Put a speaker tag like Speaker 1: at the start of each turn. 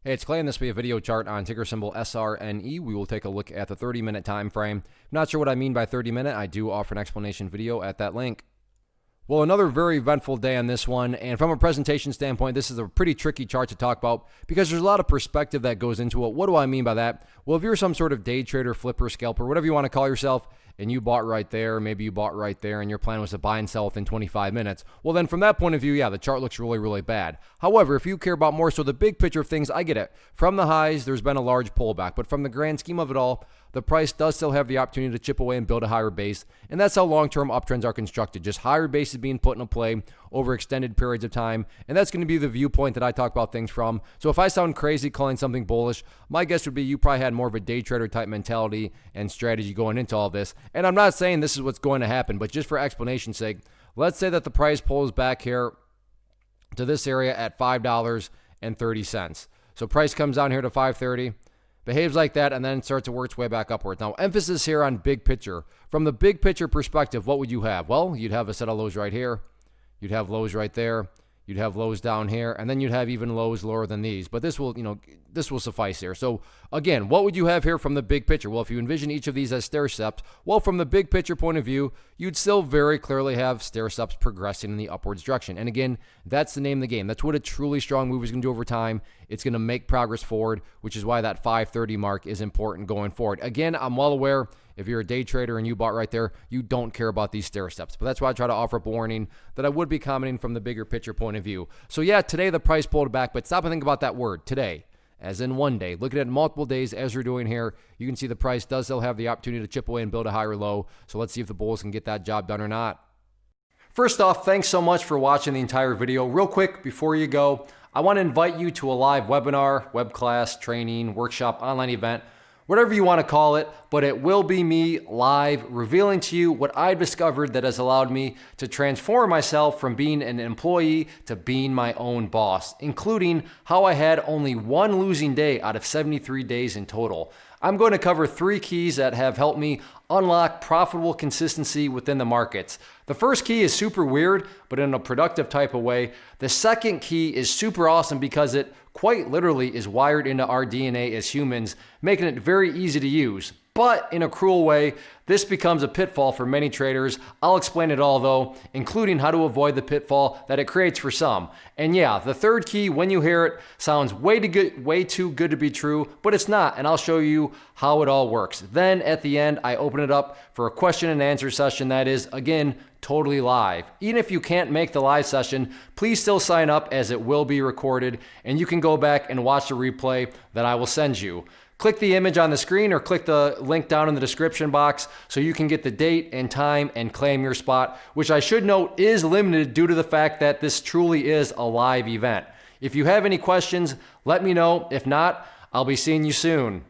Speaker 1: Hey, it's Clay, and this will be a video chart on ticker symbol SRNE. We will take a look at the 30-minute time frame. Not sure what I mean by 30-minute. I do offer an explanation video at that link. Well, another very eventful day on this one, and from a presentation standpoint, this is a pretty tricky chart to talk about because there's a lot of perspective that goes into it. What do I mean by that? Well, if you're some sort of day trader, flipper, scalper, whatever you want to call yourself, and you bought right there, maybe you bought right there, and your plan was to buy and sell within 25 minutes, well, then from that point of view, yeah, the chart looks really, really bad. However, if you care about more so the big picture of things, I get it. From the highs, there's been a large pullback, but from the grand scheme of it all, the price does still have the opportunity to chip away and build a higher base, and that's how long-term uptrends are constructed. Just higher bases being put into play over extended periods of time, and that's going to be the viewpoint that I talk about things from. So if I sound crazy calling something bullish, my guess would be you probably had more of a day trader type mentality and strategy going into all this. And I'm not saying this is what's going to happen, but just for explanation's sake, let's say that the price pulls back here to this area at $5.30. So price comes down here to $5.30. Behaves like that, and then starts to work its way back upwards. Now, emphasis here on big picture. From the big picture perspective, what would you have? Well, you'd have a set of lows right here. You'd have lows right there. You'd have lows down here, and then you'd have even lows lower than these. But this will, this will suffice here. So again, what would you have here from the big picture? Well, if you envision each of these as stair steps, well, from the big picture point of view, you'd still very clearly have stair steps progressing in the upwards direction. And again, that's the name of the game. That's what a truly strong move is going to do over time. It's going to make progress forward, which is why that 530 mark is important going forward. Again, I'm well aware if you're a day trader and you bought right there, you don't care about these stair steps. But that's why I try to offer up a warning that I would be commenting from the bigger picture point of view. So yeah, today the price pulled back, but stop and think about that word, today, as in one day. Looking at multiple days as we're doing here, you can see the price does still have the opportunity to chip away and build a higher low. So let's see if the bulls can get that job done or not. First off, thanks so much for watching the entire video. Real quick, before you go, I want to invite you to a live webinar, web class, training, workshop, online event, whatever you want to call it, but it will be me live revealing to you what I've discovered that has allowed me to transform myself from being an employee to being my own boss, including how I had only one losing day out of 73 days in total. I'm going to cover 3 keys that have helped me unlock profitable consistency within the markets. The first key is super weird, but in a productive type of way. The second key is super awesome because it quite literally is wired into our DNA as humans, making it very easy to use. But in a cruel way, this becomes a pitfall for many traders. I'll explain it all though, including how to avoid the pitfall that it creates for some. And yeah, the third key, when you hear it, sounds way too good to be true, but it's not, and I'll show you how it all works. Then at the end, I open it up for a question and answer session that is, again, totally live. Even if you can't make the live session, please still sign up as it will be recorded, and you can go back and watch the replay that I will send you. Click the image on the screen or click the link down in the description box so you can get the date and time and claim your spot, which I should note is limited due to the fact that this truly is a live event. If you have any questions, let me know. If not, I'll be seeing you soon.